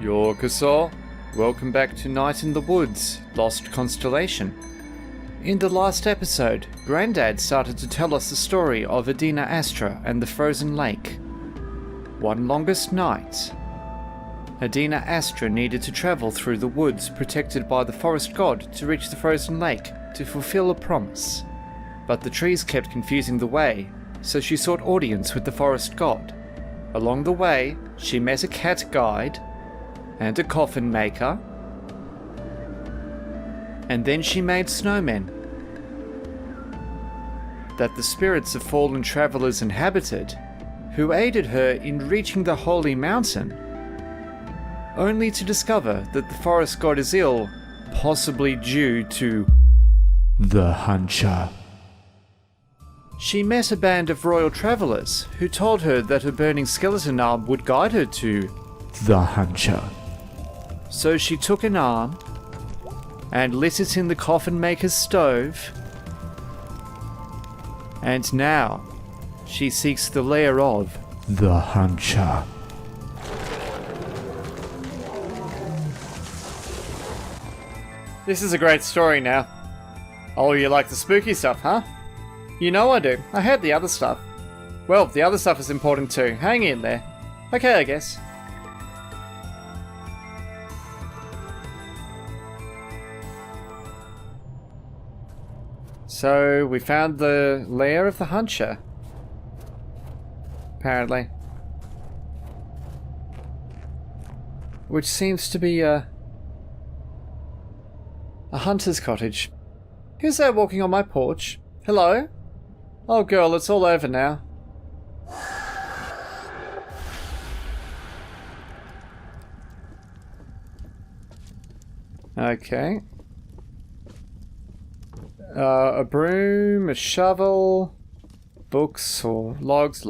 Yorkuso, welcome back to Night in the Woods, Lost Constellation. In the last episode, Granddad started to tell us the story of Adina Astra and the frozen lake. One longest night. Adina Astra needed to travel through the woods protected by the forest god to reach the frozen lake to fulfill a promise. But the trees kept confusing the way, so she sought audience with the forest god. Along the way, she met a cat guide and a coffin maker, and then she made snowmen that the spirits of fallen travelers inhabited, who aided her in reaching the holy mountain, only to discover that the forest god is ill, possibly due to the Hunter. She met a band of royal travelers who told her that a burning skeleton arm would guide her to the Hunter. So she took an arm and lit it in the coffin maker's stove, and now she seeks the lair of the Hunter. This is a great story now. Oh, you like the spooky stuff, huh? You know I do. I heard the other stuff. Well, the other stuff is important too. Hang in there. Okay, I guess. So, we found the lair of the Hunter. Apparently. Which seems to be a hunter's cottage. Who's there walking on my porch? Hello? Oh girl, it's all over now. Okay. A broom, a shovel, books or logs.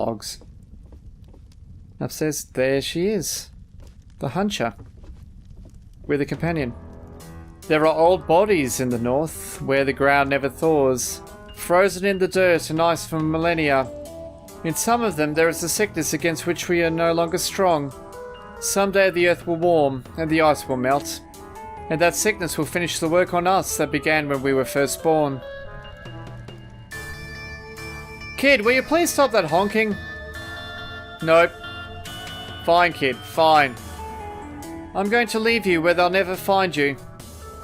Upstairs, there she is. The Hunter. With a companion. There are old bodies in the north, where the ground never thaws, frozen in the dirt and ice for millennia. In some of them there is a sickness against which we are no longer strong. Someday the earth will warm, and the ice will melt. And that sickness will finish the work on us that began when we were first born. Kid, will you please stop that honking? Nope. Fine, kid, fine. I'm going to leave you where they'll never find you.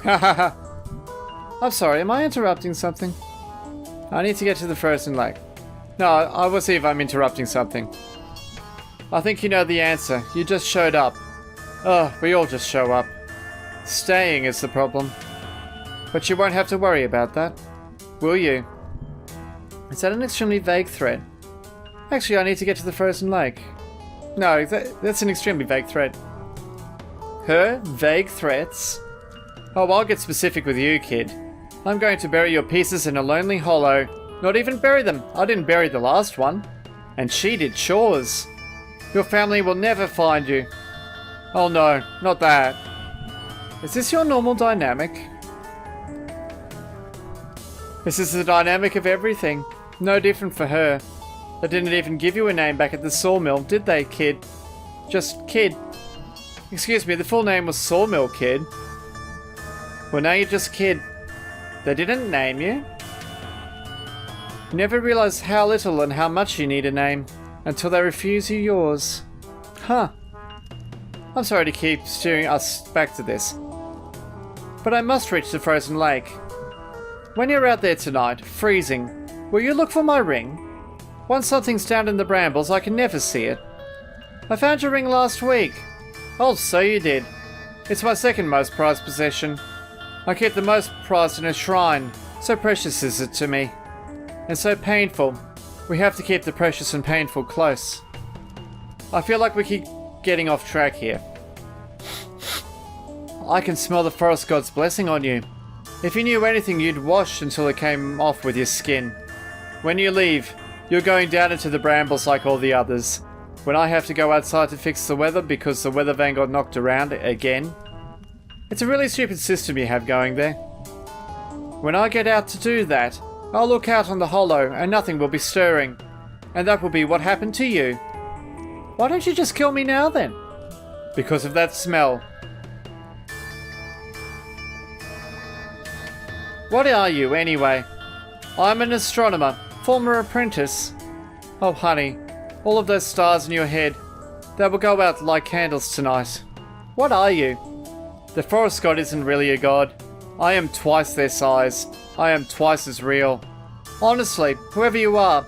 Ha ha ha. I'm sorry, am I interrupting something? I need to get to the frozen lake. No, I will see if I'm interrupting something. I think you know the answer. You just showed up. Ugh, we all just show up. Staying is the problem. But you won't have to worry about that. Will you? Is that an extremely vague threat? Actually, I need to get to the frozen lake. No, that's an extremely vague threat. Her? Vague threats? Oh, I'll get specific with you, kid. I'm going to bury your pieces in a lonely hollow. Not even bury them. I didn't bury the last one. And she did chores. Your family will never find you. Oh no, not that. Is this your normal dynamic? This is the dynamic of everything. No different for her. They didn't even give you a name back at the sawmill, did they, kid? Just kid. Excuse me, the full name was Sawmill Kid. Well, now you're just kid. They didn't name you. You never realize how little and how much you need a name until they refuse you yours. Huh. I'm sorry to keep steering us back to this. But I must reach the frozen lake. When you're out there tonight, freezing, will you look for my ring? Once something's down in the brambles, I can never see it. I found your ring last week. Oh, so you did. It's my second most prized possession. I keep the most prized in a shrine. So precious is it to me. And so painful. We have to keep the precious and painful close. I feel like we keep getting off track here. I can smell the forest god's blessing on you. If you knew anything, you'd wash until it came off with your skin. When you leave, you're going down into the brambles like all the others. When I have to go outside to fix the weather because the weather vane got knocked around again. It's a really stupid system you have going there. When I get out to do that, I'll look out on the hollow and nothing will be stirring. And that will be what happened to you. Why don't you just kill me now then? Because of that smell. What are you, anyway? I'm an astronomer, former apprentice. Oh, honey, all of those stars in your head, they will go out like candles tonight. What are you? The forest god isn't really a god. I am twice their size. I am twice as real. Honestly, whoever you are,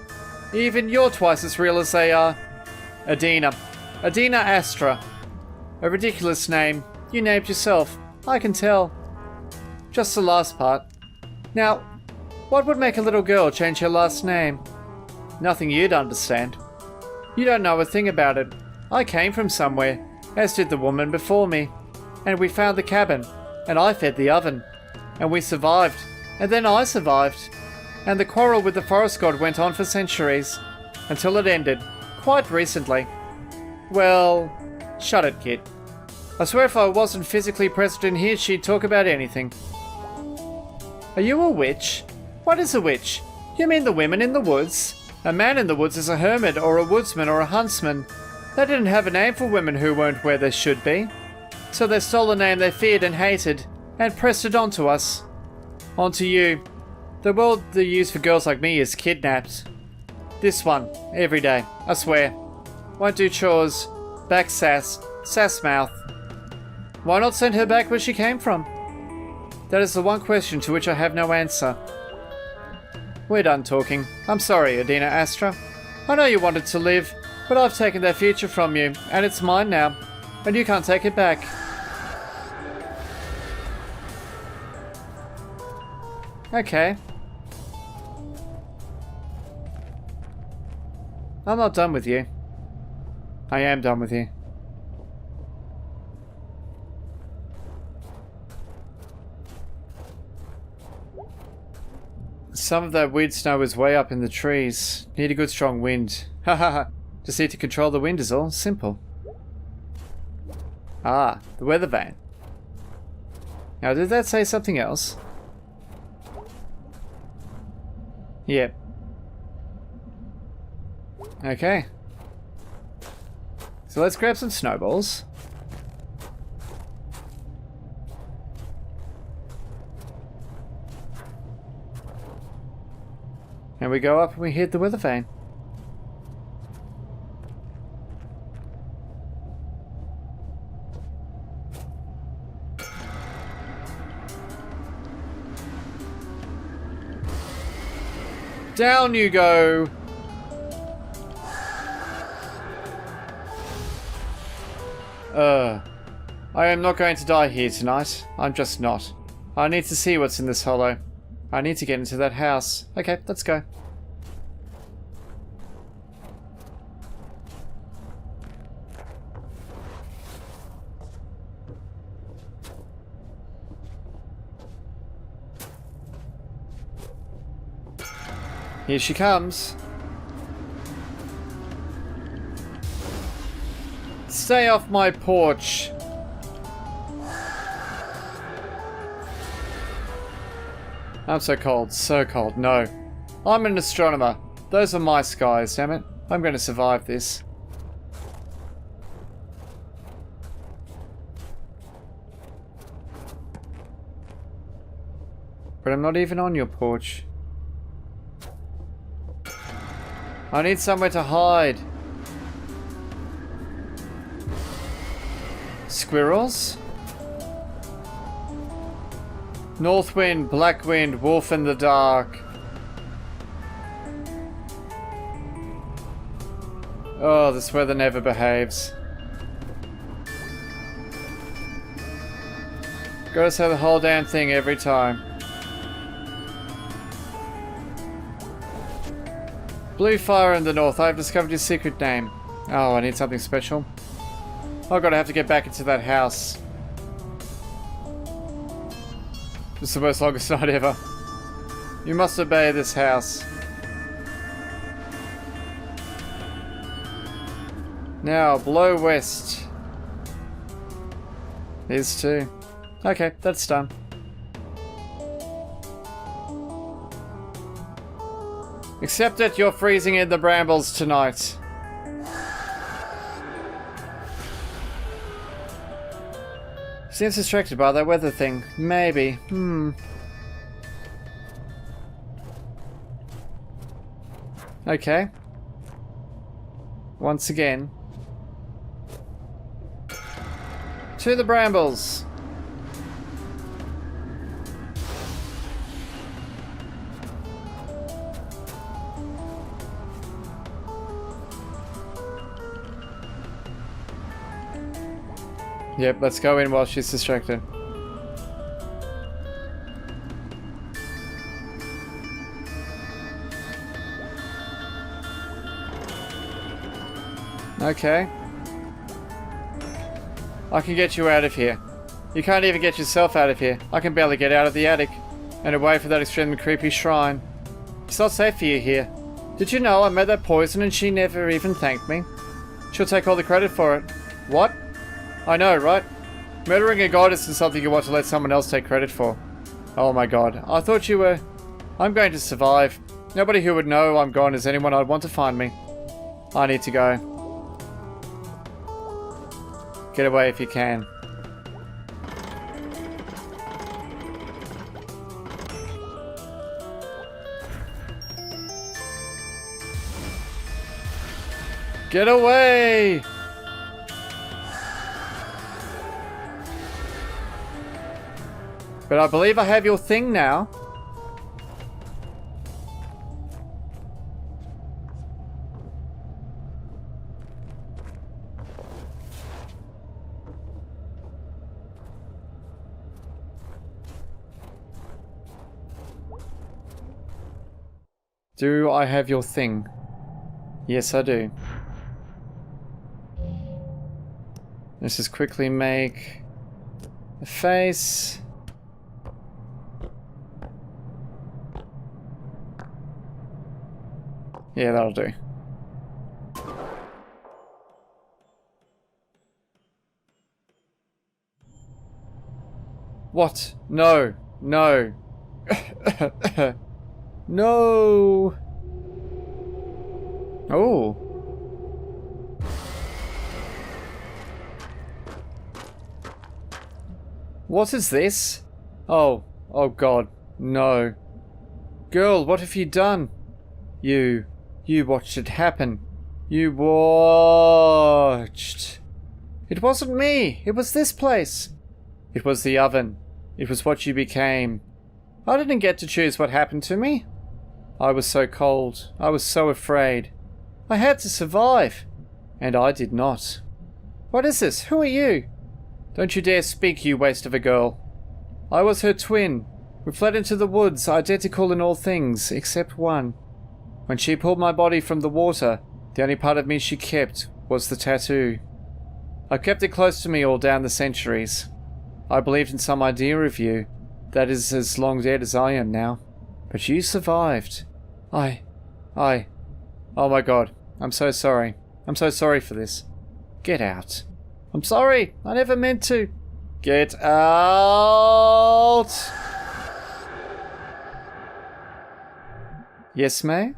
even you're twice as real as they are. Adina. Adina Astra. A ridiculous name. You named yourself. I can tell. Just the last part. Now, what would make a little girl change her last name? Nothing you'd understand. You don't know a thing about it. I came from somewhere, as did the woman before me. And we found the cabin, and I fed the oven. And we survived, and then I survived. And the quarrel with the forest god went on for centuries, until it ended, quite recently. Well, shut it, kid. I swear if I wasn't physically present in here, she'd talk about anything. Are you a witch? What is a witch? You mean the women in the woods? A man in the woods is a hermit or a woodsman or a huntsman. They didn't have a name for women who weren't where they should be. So they stole a name they feared and hated, and pressed it onto us. Onto you. The word they use for girls like me is kidnapped. This one, every day, I swear. Won't do chores, back sass mouth. Why not send her back where she came from? That is the one question to which I have no answer. We're done talking. I'm sorry, Adina Astra. I know you wanted to live, but I've taken that future from you, and it's mine now, and you can't take it back. Okay. I'm not done with you. I am done with you. Some of that weird snow is way up in the trees. Need a good strong wind. Ha ha ha. Just need to control the wind is all. Simple. Ah, the weather vane. Now, did that say something else? Yep. Okay. So let's grab some snowballs. And we go up and we hit the weather vane. Down you go! I am not going to die here tonight. I'm just not. I need to see what's in this hollow. I need to get into that house. Okay, let's go. Here she comes. Stay off my porch. I'm so cold, so cold. No. I'm an astronomer. Those are my skies, damn it. I'm going to survive this. But I'm not even on your porch. I need somewhere to hide. Squirrels? North wind, black wind, wolf in the dark. Oh, this weather never behaves. Gotta say the whole damn thing every time. Blue fire in the north. I've discovered your secret name. Oh, I need something special. Oh god, I have to get back into that house. This is the most longest night ever. You must obey this house. Now, blow west. These two. Okay, that's done. Except that you're freezing in the brambles tonight. Seems distracted by that weather thing. Maybe. Okay. Once again. To the brambles. Yep, let's go in while she's distracted. Okay. I can get you out of here. You can't even get yourself out of here. I can barely get out of the attic and away from that extremely creepy shrine. It's not safe for you here. Did you know I made that poison and she never even thanked me? She'll take all the credit for it. What? I know, right? Murdering a god isn't something you want to let someone else take credit for. Oh my god. I thought you were... I'm going to survive. Nobody who would know I'm gone is anyone I'd want to find me. I need to go. Get away if you can. Get away! But I believe I have your thing now. Do I have your thing? Yes, I do. Let's just quickly make a face. Yeah, that'll do. What? No. No. No. Oh. What is this? Oh. Oh god. No. Girl, what have you done? You watched it happen. You watched. It wasn't me. It was this place. It was the oven. It was what you became. I didn't get to choose what happened to me. I was so cold. I was so afraid. I had to survive. And I did not. What is this? Who are you? Don't you dare speak, you waste of a girl. I was her twin. We fled into the woods, identical in all things, except one. When she pulled my body from the water, the only part of me she kept was the tattoo. I kept it close to me all down the centuries. I believed in some idea of you that is as long dead as I am now. But you survived. Oh my god. I'm so sorry. I'm so sorry for this. Get out. I'm sorry. I never meant to. Get out. Yes, May?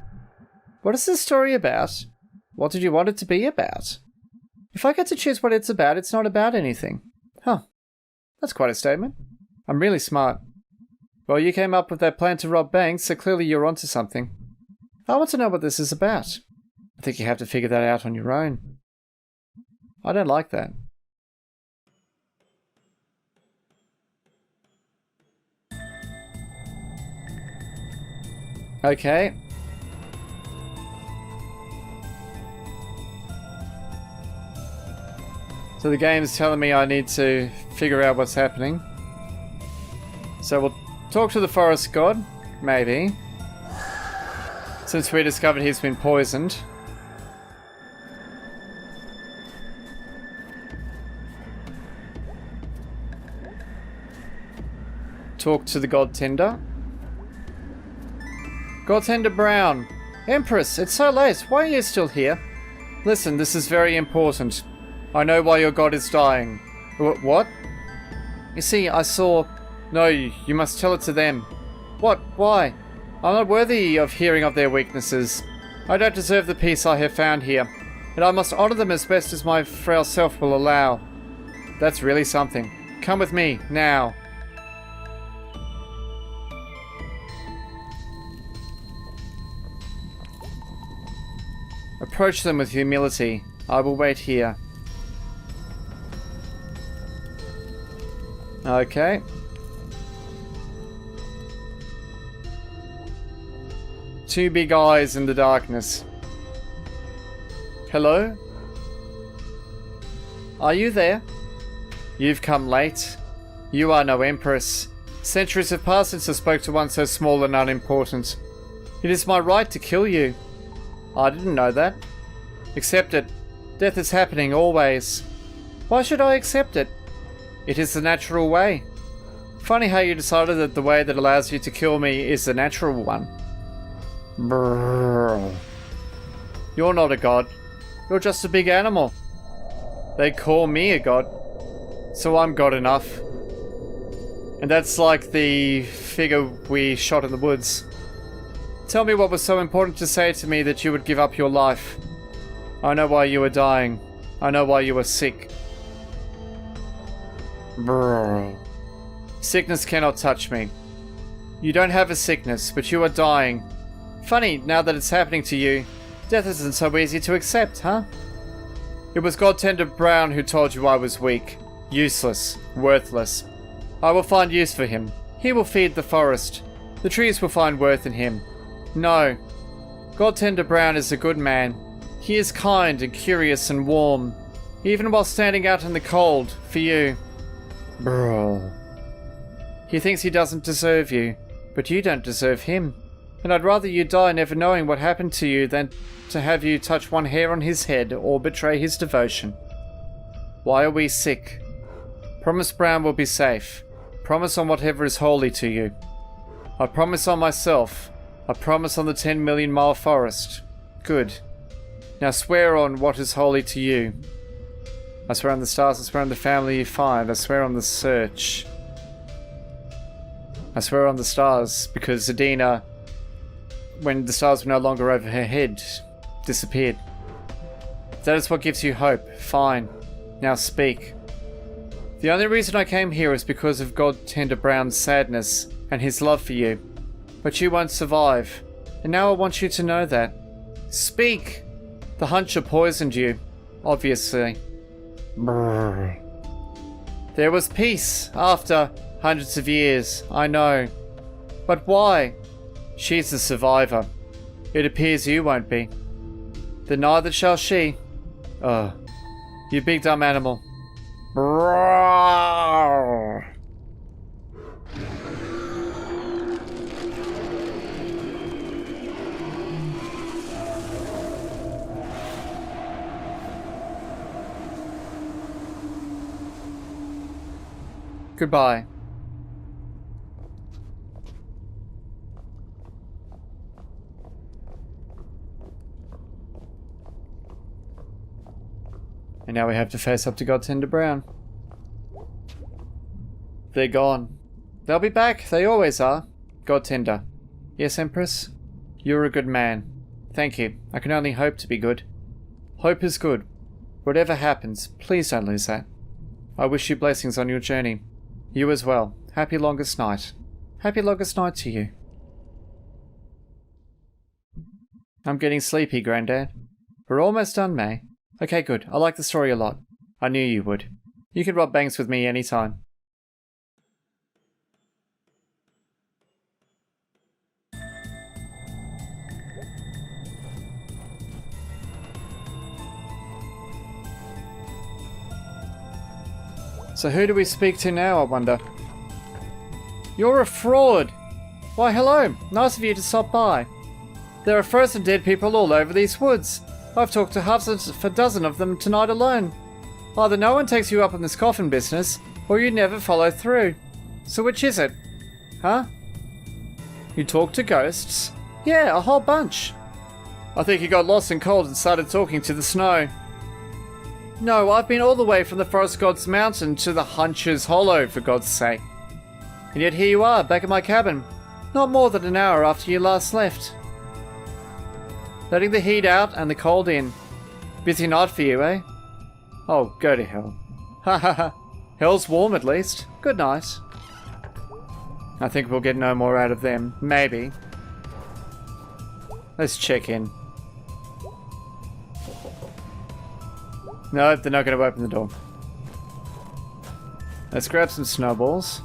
What is this story about? What did you want it to be about? If I get to choose what it's not about anything. Huh. That's quite a statement. I'm really smart. Well, you came up with that plan to rob banks, so clearly you're onto something. I want to know what this is about. I think you have to figure that out on your own. I don't like that. Okay. So the game's telling me I need to figure out what's happening. So we'll talk to the forest god, maybe. Since we discovered he's been poisoned. Talk to the god tender. God tender Brown. Empress, it's so late. Why are you still here? Listen, this is very important. I know why your god is dying. What? You see, I saw... No, you must tell it to them. What? Why? I'm not worthy of hearing of their weaknesses. I don't deserve the peace I have found here, and I must honor them as best as my frail self will allow. That's really something. Come with me, now. Approach them with humility. I will wait here. Okay. Two big eyes in the darkness. Hello? Are you there? You've come late. You are no empress. Centuries have passed since I spoke to one so small and unimportant. It is my right to kill you. I didn't know that. Accept it. Death is happening always. Why should I accept it? It is the natural way. Funny how you decided that the way that allows you to kill me is the natural one. Brrr. You're not a god. You're just a big animal. They call me a god. So I'm god enough. And that's like the figure we shot in the woods. Tell me what was so important to say to me that you would give up your life. I know why you were dying. I know why you were sick. Brrr. Sickness cannot touch me. You don't have a sickness, but you are dying. Funny, now that it's happening to you, death isn't so easy to accept, huh? It was Godtender Brown who told you I was weak, useless, worthless. I will find use for him. He will feed the forest. The trees will find worth in him. No. Godtender Brown is a good man. He is kind and curious and warm, even while standing out in the cold for you. Bro. He thinks he doesn't deserve you, but you don't deserve him. And I'd rather you die never knowing what happened to you than to have you touch one hair on his head or betray his devotion. Why are we sick? Promise Brown will be safe. Promise on whatever is holy to you. I promise on myself. I promise on the 10 million mile forest. Good. Now swear on what is holy to you. I swear on the stars, I swear on the family you find, I swear on the search. I swear on the stars, because Adina, when the stars were no longer over her head, disappeared. If that is what gives you hope, fine. Now speak. The only reason I came here is because of Godtender Brown's sadness and his love for you. But you won't survive, and now I want you to know that. Speak! The Hunter poisoned you, obviously. Brrr. There was peace after hundreds of years, I know. But why? She's the survivor. It appears you won't be. Then neither shall she. Oh, you big dumb animal. Brrr. Goodbye. And now we have to face up to Godtender Brown. They're gone. They'll be back, they always are. Godtender. Yes, Empress? You're a good man. Thank you. I can only hope to be good. Hope is good. Whatever happens, please don't lose that. I wish you blessings on your journey. You as well. Happy longest night. Happy longest night to you. I'm getting sleepy, Granddad. We're almost done, May. Okay, good. I like the story a lot. I knew you would. You can rub banks with me anytime. So who do we speak to now, I wonder? You're a fraud! Why, hello! Nice of you to stop by. There are frozen dead people all over these woods. I've talked to half a dozen of them tonight alone. Either no one takes you up on this coffin business, or you never follow through. So which is it? Huh? You talk to ghosts? Yeah, a whole bunch. I think you got lost and cold and started talking to the snow. No, I've been all the way from the Forest God's Mountain to the Hunter's Hollow, for God's sake. And yet here you are, back at my cabin. Not more than an hour after you last left. Letting the heat out and the cold in. Busy night for you, eh? Oh, go to hell. Ha ha ha. Hell's warm at least. Good night. I think we'll get no more out of them. Maybe. Let's check in. No, they're not going to open the door. Let's grab some snowballs.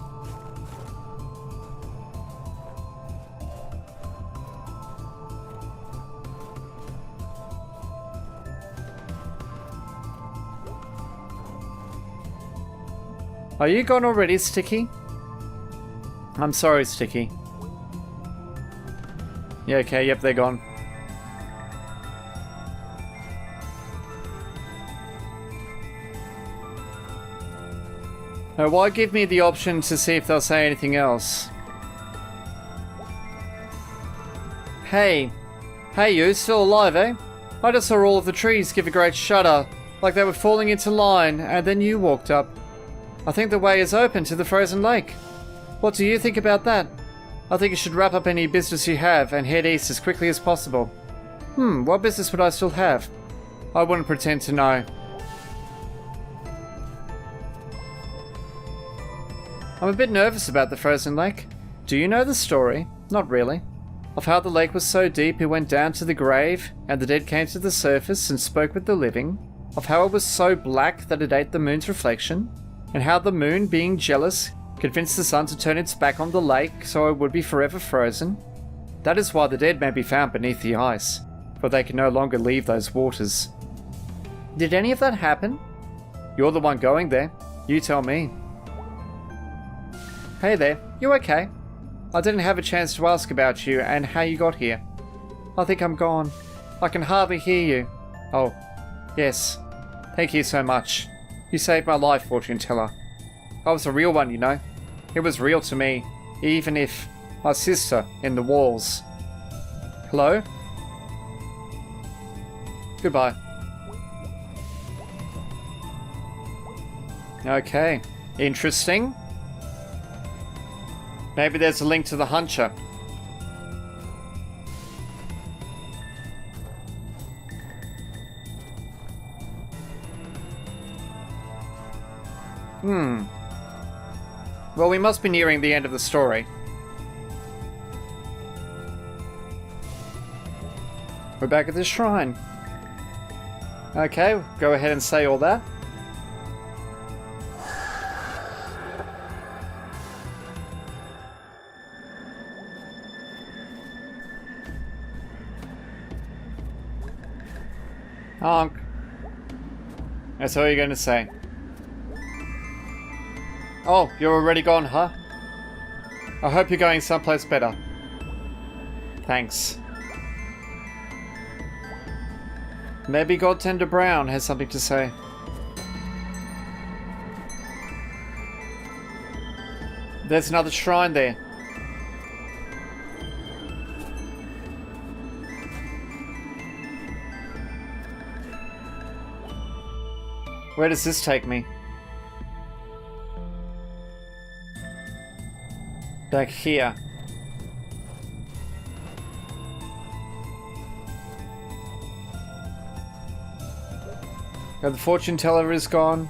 Are you gone already, Sticky? I'm sorry, Sticky. Yeah, okay, yep, they're gone. Now, why give me the option to see if they'll say anything else? Hey. Hey, you, still alive, eh? I just saw all of the trees give a great shudder, like they were falling into line, and then you walked up. I think the way is open to the frozen lake. What do you think about that? I think you should wrap up any business you have and head east as quickly as possible. What business would I still have? I wouldn't pretend to know. I'm a bit nervous about the frozen lake. Do you know the story? Not really. Of how the lake was so deep it went down to the grave, and the dead came to the surface and spoke with the living. Of how it was so black that it ate the moon's reflection, and how the moon, being jealous, convinced the sun to turn its back on the lake so it would be forever frozen. That is why the dead may be found beneath the ice, for they can no longer leave those waters. Did any of that happen? You're the one going there. You tell me. Hey there, you okay? I didn't have a chance to ask about you and how you got here. I think I'm gone. I can hardly hear you. Oh, yes. Thank you so much. You saved my life, fortune teller. I was a real one, you know. It was real to me, even if my sister in the walls. Hello? Goodbye. Okay, interesting. Maybe there's a link to the huncher. Well, we must be nearing the end of the story. We're back at the shrine. Okay, go ahead and say all that. Honk. That's all you're going to say. Oh, you're already gone, huh? I hope you're going someplace better. Thanks. Maybe Godtender Brown has something to say. There's another shrine there. Where does this take me? Back here. Oh, the fortune teller is gone.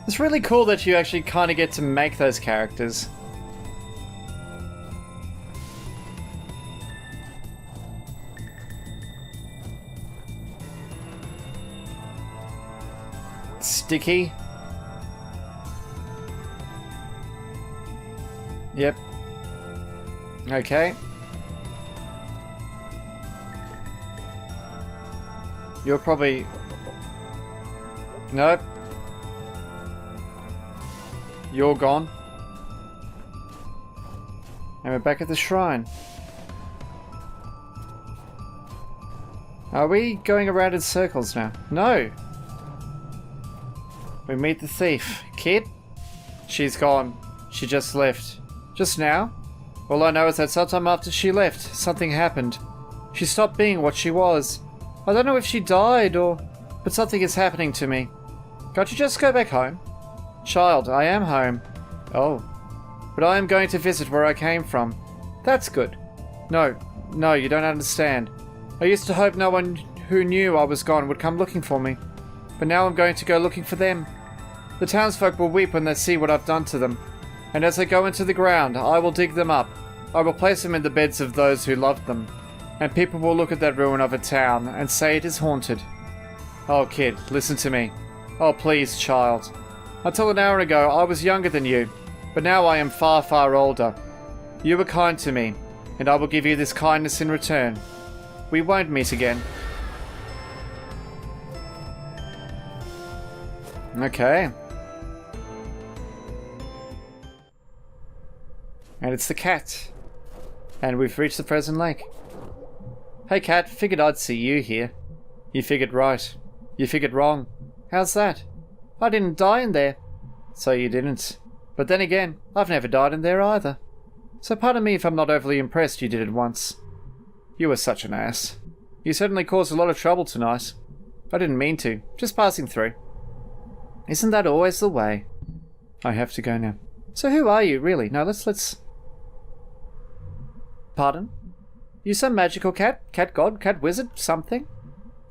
It's really cool that you actually kind of get to make those characters. Sticky. Yep. Okay. You're probably... Nope. You're gone. And we're back at the shrine. Are we going around in circles now? No. We meet the thief. Kid? She's gone. She just left. Just now? All I know is that sometime after she left, something happened. She stopped being what she was. I don't know if she died or... But something is happening to me. Can't you just go back home? Child, I am home. Oh. But I am going to visit where I came from. That's good. No, you don't understand. I used to hope no one who knew I was gone would come looking for me. But now I'm going to go looking for them. The townsfolk will weep when they see what I've done to them. And as they go into the ground, I will dig them up. I will place them in the beds of those who loved them. And people will look at that ruin of a town and say it is haunted. Oh, kid, listen to me. Oh, please, child. Until an hour ago, I was younger than you. But now I am far, far older. You were kind to me, and I will give you this kindness in return. We won't meet again. Okay. And it's the cat. And we've reached the frozen lake. Hey cat, figured I'd see you here. You figured right. You figured wrong. How's that? I didn't die in there. So you didn't. But then again, I've never died in there either. So pardon me if I'm not overly impressed you did it once. You were such an ass. You certainly caused a lot of trouble tonight. I didn't mean to, just passing through. Isn't that always the way? I have to go now. So who are you, really? No, let's... Pardon? You some magical cat? Cat god? Cat wizard? Something?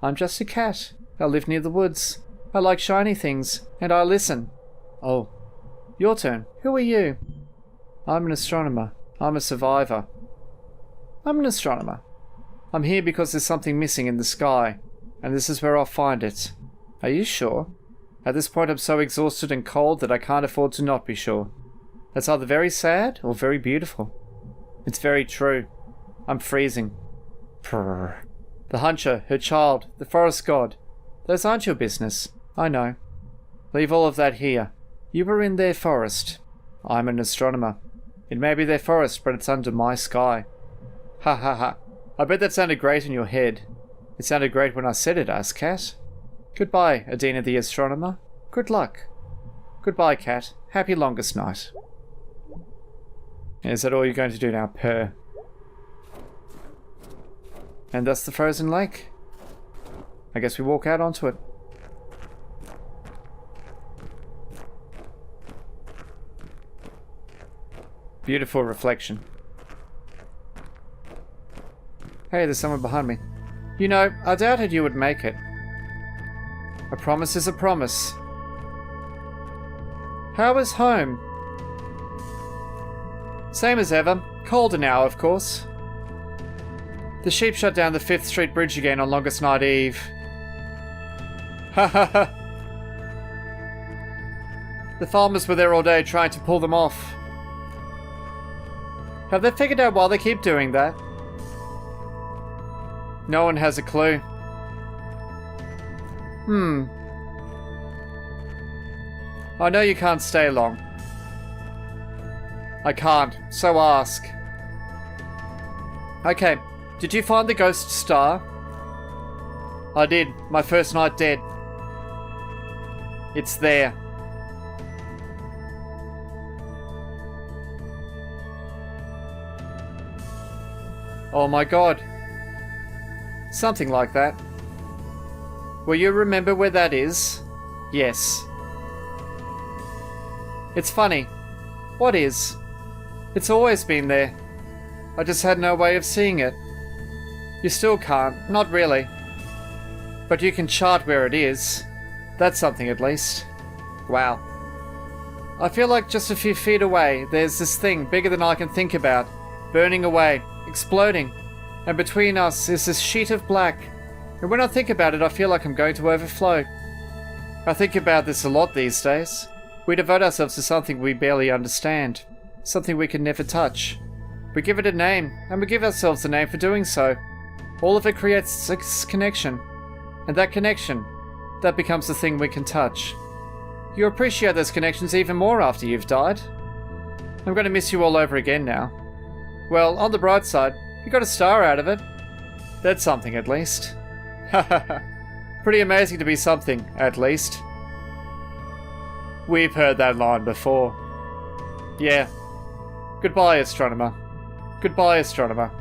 I'm just a cat. I live near the woods. I like shiny things, and I listen. Oh. Your turn. Who are you? I'm an astronomer. I'm a survivor. I'm an astronomer. I'm here because there's something missing in the sky, and this is where I'll find it. Are you sure? At this point I'm so exhausted and cold that I can't afford to not be sure. That's either very sad or very beautiful. It's very true. I'm freezing. Prrr. The hunter, her child, the forest god. Those aren't your business. I know. Leave all of that here. You were in their forest. I'm an astronomer. It may be their forest, but it's under my sky. Ha ha ha. I bet that sounded great in your head. It sounded great when I said it, ass cat. Goodbye, Adina the astronomer. Good luck. Goodbye, cat. Happy longest night. Is that all you're going to do now, purr? And that's the frozen lake. I guess we walk out onto it. Beautiful reflection. Hey, there's someone behind me. You know, I doubted you would make it. A promise is a promise. How is home? Same as ever. Colder now, of course. The sheep shut down the 5th Street Bridge again on longest night eve. Ha ha ha. The farmers were there all day trying to pull them off. Have they figured out why they keep doing that? No one has a clue. I know you can't stay long. I can't, so ask. Okay, did you find the ghost star? I did, my first night dead. It's there. Oh my god. Something like that. Will you remember where that is? Yes. It's funny. What is? It's always been there. I just had no way of seeing it. You still can't, not really. But you can chart where it is. That's something at least. Wow. I feel like just a few feet away, there's this thing bigger than I can think about, burning away, exploding. And between us is this sheet of black. And when I think about it, I feel like I'm going to overflow. I think about this a lot these days. We devote ourselves to something we barely understand. Something we can never touch. We give it a name, and we give ourselves a name for doing so. All of it creates a connection. And that connection, that becomes the thing we can touch. You appreciate those connections even more after you've died. I'm going to miss you all over again now. Well, on the bright side, you got a star out of it. That's something, at least. Hahaha. Pretty amazing to be something, at least. We've heard that line before. Yeah. Goodbye, astronomer. Goodbye, astronomer.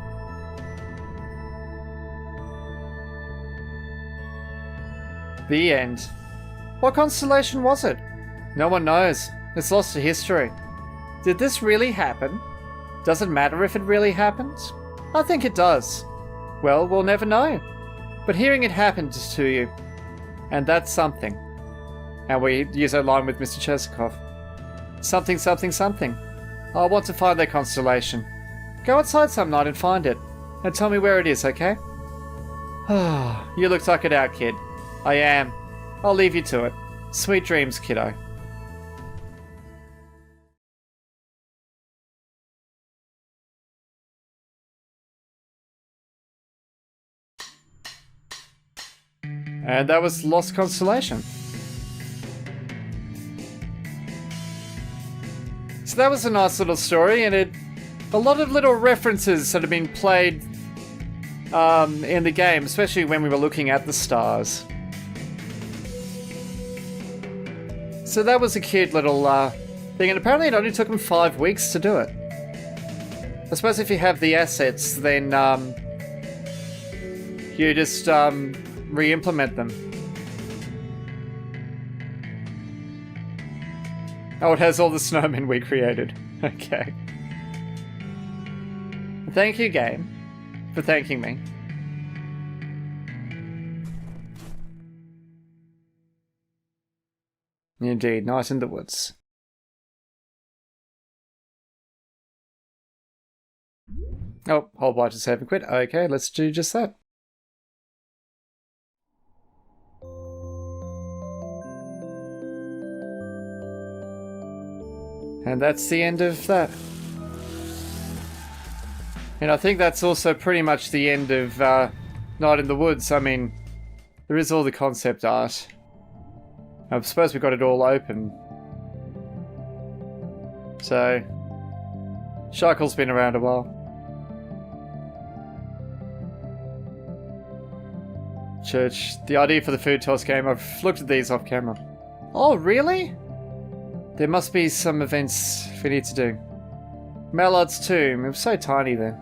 The end. What constellation was it? No one knows. It's lost to history. Did this really happen? Does it matter if it really happened? I think it does. well, we'll never know. But hearing it happened to you, and that's something. And we use our line with Mr. Chesikov. Something, something, something. I want to find that constellation. Go outside some night and find it. And tell me where it is, okay? You look tuckered out, kid. I am. I'll leave you to it. Sweet dreams, kiddo. And that was Lost Constellation. So that was a nice little story, and a lot of little references that have been played in the game, especially when we were looking at the stars. So that was a cute little thing, and apparently it only took them 5 weeks to do it. I suppose if you have the assets, then you just re-implement them. Oh, it has all the snowmen we created. Okay. Thank you, game, for thanking me. Indeed, night in the woods. Oh, hold Y to save and quit. Okay, let's do just that. And that's the end of that. And I think that's also pretty much the end of Night in the Woods. I mean, there is all the concept art. I suppose we got it all open. So, Shackle's been around a while. Church, the idea for the food toss game, I've looked at these off camera. Oh, really? There must be some events we need to do. Mallard's tomb, it was so tiny then.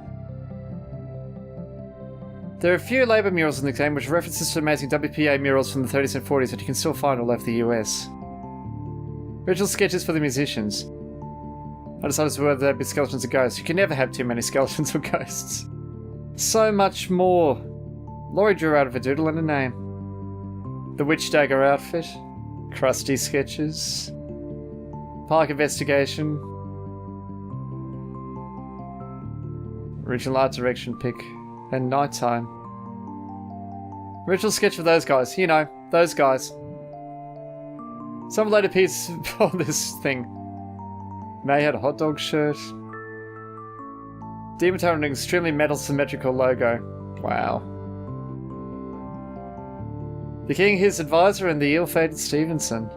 There are a few labour murals in the game which are references to amazing WPA murals from the 30s and 40s that you can still find all over the US. Original sketches for the musicians. I decided whether they'd be skeletons or ghosts. You can never have too many skeletons or ghosts. So much more. Laurie drew out of a doodle and a name. The Witch Dagger outfit. Crusty sketches. Park investigation. Original art direction pick. And nighttime. Original sketch for those guys. You know, those guys. Some later piece of this thing. May had a hot dog shirt. Demon Tower, an extremely metal symmetrical logo. Wow. The King, his advisor, and the ill-fated Stevenson.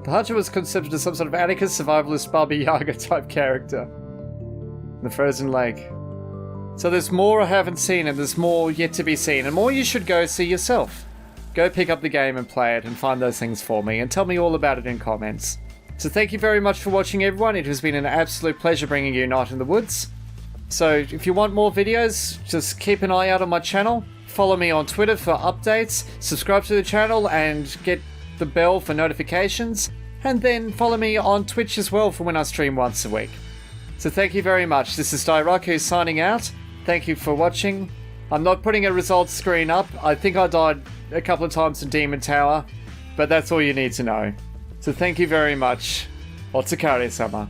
The Hunter was conceived as some sort of anarchist, survivalist, Baba Yaga type character. The Frozen Lake. So there's more I haven't seen, and there's more yet to be seen, and more you should go see yourself. Go pick up the game and play it and find those things for me, and tell me all about it in comments. So thank you very much for watching, everyone. It has been an absolute pleasure bringing you Night in the Woods. So if you want more videos, just keep an eye out on my channel. Follow me on Twitter for updates. Subscribe to the channel and get the bell for notifications. And then follow me on Twitch as well for when I stream once a week. So thank you very much. This is Dairakku signing out. Thank you for watching. I'm not putting a results screen up. I think I died a couple of times in Demon Tower. But that's all you need to know. So thank you very much. Otsukare-sama.